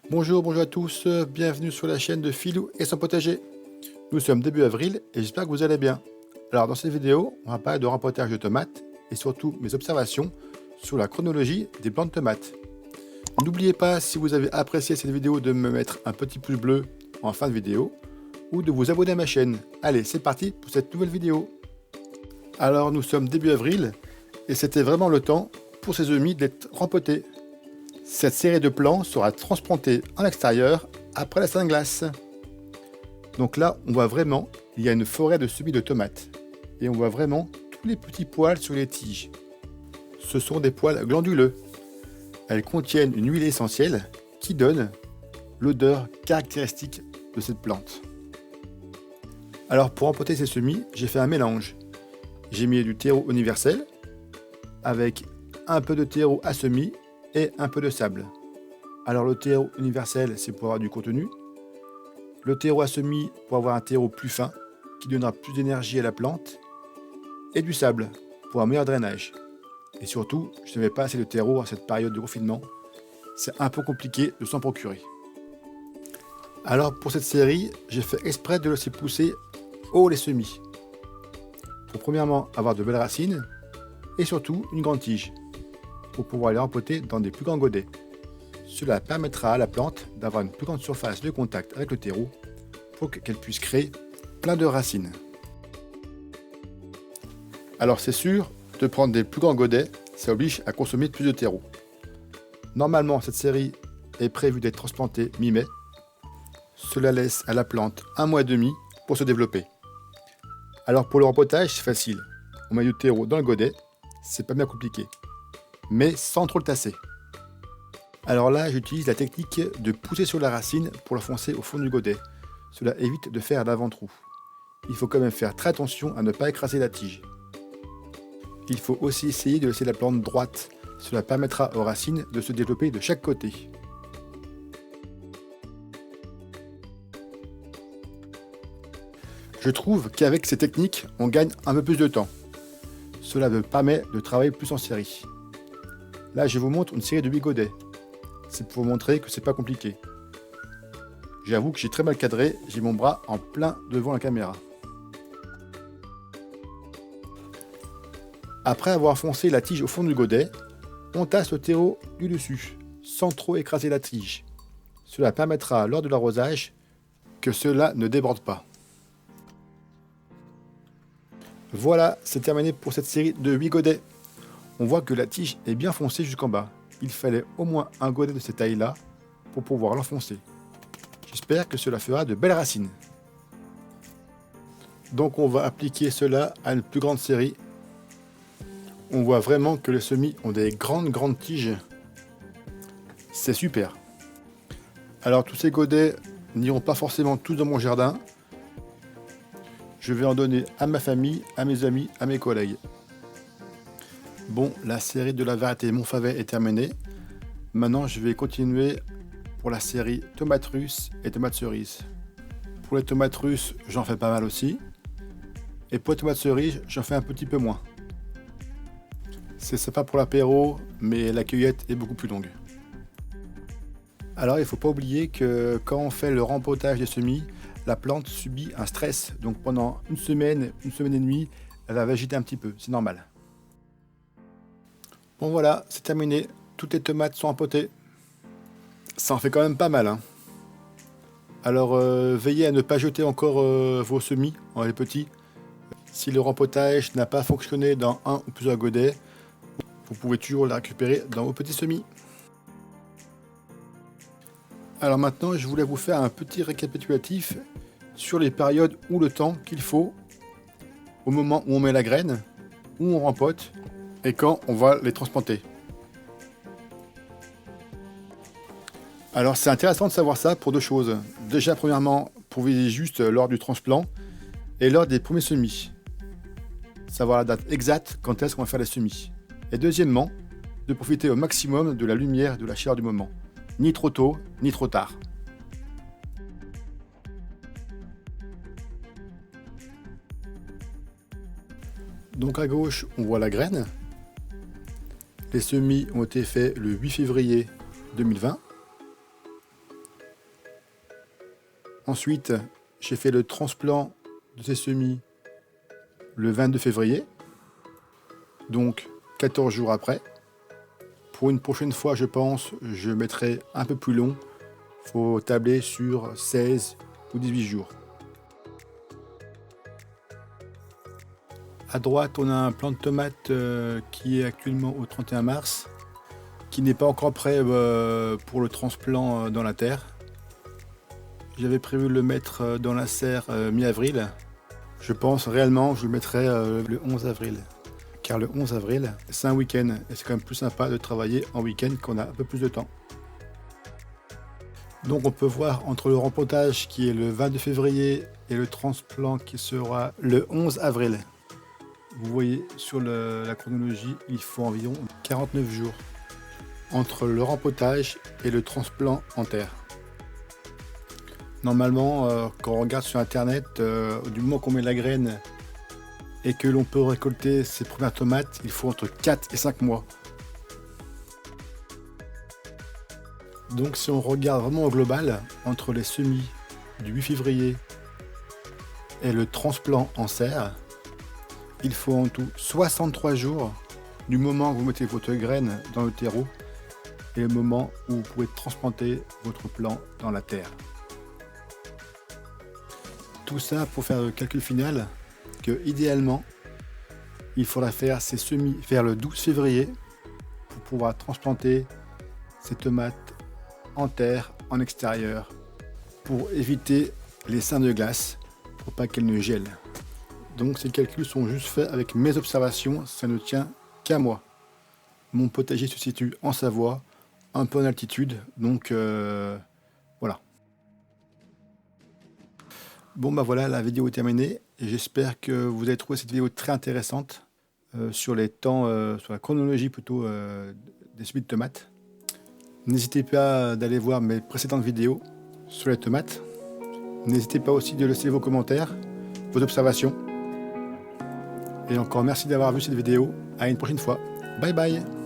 Bonjour à tous, bienvenue sur la chaîne de Philou et son potager. Nous sommes début avril et j'espère que vous allez bien. Alors dans cette vidéo, on va parler de rempotage de tomates et surtout mes observations sur la chronologie des plants de tomates. N'oubliez pas, si vous avez apprécié cette vidéo, de me mettre un petit pouce bleu en fin de vidéo ou de vous abonner à ma chaîne. Allez, c'est parti pour cette nouvelle vidéo. Alors nous sommes début avril et c'était vraiment le temps pour ces semis d'être rempotés. Cette série de plants sera transplantée en extérieur après la Saint-Glace. Donc là, on voit vraiment, il y a une forêt de semis de tomates. Et on voit vraiment tous les petits poils sur les tiges. Ce sont des poils glanduleux. Elles contiennent une huile essentielle qui donne l'odeur caractéristique de cette plante. Alors pour empoter ces semis, j'ai fait un mélange. J'ai mis du terreau universel avec un peu de terreau à semis et un peu de sable. Alors le terreau universel, c'est pour avoir du contenu. Le terreau à semis pour avoir un terreau plus fin qui donnera plus d'énergie à la plante. Et du sable pour un meilleur drainage. Et surtout, je n'avais pas assez de terreau à cette période de confinement. C'est un peu compliqué de s'en procurer. Alors pour cette série, j'ai fait exprès de laisser pousser haut les semis. Pour premièrement avoir de belles racines et surtout une grande tige, pour pouvoir les rempoter dans des plus grands godets. Cela permettra à la plante d'avoir une plus grande surface de contact avec le terreau pour qu'elle puisse créer plein de racines. Alors c'est sûr, de prendre des plus grands godets, ça oblige à consommer plus de terreau. Normalement, cette série est prévue d'être transplantée mi-mai. Cela laisse à la plante un mois et demi pour se développer. Alors pour le rempotage, c'est facile. On met du terreau dans le godet, c'est pas bien compliqué, mais sans trop le tasser. Alors là, j'utilise la technique de pousser sur la racine pour l'enfoncer au fond du godet. Cela évite de faire d'avant-trou. Il faut quand même faire très attention à ne pas écraser la tige. Il faut aussi essayer de laisser la plante droite. Cela permettra aux racines de se développer de chaque côté. Je trouve qu'avec ces techniques, on gagne un peu plus de temps. Cela me permet de travailler plus en série. Là, je vous montre une série de 8 godets. C'est pour vous montrer que c'est pas compliqué. J'avoue que j'ai très mal cadré, j'ai mon bras en plein devant la caméra. Après avoir foncé la tige au fond du godet, on tasse le terreau du dessus, sans trop écraser la tige. Cela permettra lors de l'arrosage que cela ne déborde pas. Voilà, c'est terminé pour cette série de 8 godets. On voit que la tige est bien foncée jusqu'en bas. Il fallait au moins un godet de cette taille-là pour pouvoir l'enfoncer. J'espère que cela fera de belles racines. Donc on va appliquer cela à une plus grande série. On voit vraiment que les semis ont des grandes tiges. C'est super. Alors tous ces godets n'iront pas forcément tous dans mon jardin. Je vais en donner à ma famille, à mes amis, à mes collègues. Bon, la série de la variété Montfavet est terminée. Maintenant, je vais continuer pour la série tomates russes et tomates cerises. Pour les tomates russes, j'en fais pas mal aussi. Et pour les tomates cerises, j'en fais un petit peu moins. C'est sympa pour l'apéro, mais la cueillette est beaucoup plus longue. Alors, il ne faut pas oublier que quand on fait le rempotage des semis, la plante subit un stress. Donc pendant une semaine et demie, elle va végéter un petit peu, c'est normal. Bon voilà, c'est terminé. Toutes les tomates sont empotées. Ça en fait quand même pas mal, hein. Alors veillez à ne pas jeter encore vos semis, les petits. Si le rempotage n'a pas fonctionné dans un ou plusieurs godets, vous pouvez toujours les récupérer dans vos petits semis. Alors maintenant, je voulais vous faire un petit récapitulatif sur les périodes ou le temps qu'il faut au moment où on met la graine, où on rempote et quand on va les transplanter. Alors c'est intéressant de savoir ça pour deux choses. Déjà premièrement, pour viser juste lors du transplant et lors des premiers semis. Savoir la date exacte quand est-ce qu'on va faire les semis. Et deuxièmement, de profiter au maximum de la lumière et de la chaleur du moment. Ni trop tôt, ni trop tard. Donc à gauche, on voit la graine. Les semis ont été faits le 8 février 2020. Ensuite, j'ai fait le transplant de ces semis le 22 février, donc 14 jours après. Pour une prochaine fois, je pense, je mettrai un peu plus long. Il faut tabler sur 16 ou 18 jours. À droite, on a un plant de tomate qui est actuellement au 31 mars, qui n'est pas encore prêt pour le transplant dans la terre. J'avais prévu de le mettre dans la serre mi-avril. Je pense réellement que je le mettrai le 11 avril. Car le 11 avril, c'est un week-end. Et c'est quand même plus sympa de travailler en week-end quand on a un peu plus de temps. Donc on peut voir entre le rempotage qui est le 22 février et le transplant qui sera le 11 avril. Vous voyez sur la chronologie, il faut environ 49 jours entre le rempotage et le transplant en terre. Normalement, quand on regarde sur internet, du moment qu'on met la graine et que l'on peut récolter ses premières tomates, il faut entre 4 et 5 mois. Donc si on regarde vraiment au global, entre les semis du 8 février et le transplant en serre, il faut en tout 63 jours du moment où vous mettez votre graine dans le terreau et le moment où vous pouvez transplanter votre plant dans la terre. Tout ça pour faire le calcul final que idéalement il faudra faire ces semis vers le 12 février pour pouvoir transplanter ces tomates en terre, en extérieur, pour éviter les seins de glace, pour pas qu'elles ne gèlent. Donc ces calculs sont juste faits avec mes observations, ça ne tient qu'à moi. Mon potager se situe en Savoie, un peu en altitude, donc voilà. Bon bah voilà, la vidéo est terminée, et j'espère que vous avez trouvé cette vidéo très intéressante sur les temps, sur la chronologie plutôt des semis de tomates. N'hésitez pas d'aller voir mes précédentes vidéos sur les tomates. N'hésitez pas aussi de laisser vos commentaires, vos observations. Et encore merci d'avoir vu cette vidéo. À une prochaine fois. Bye bye.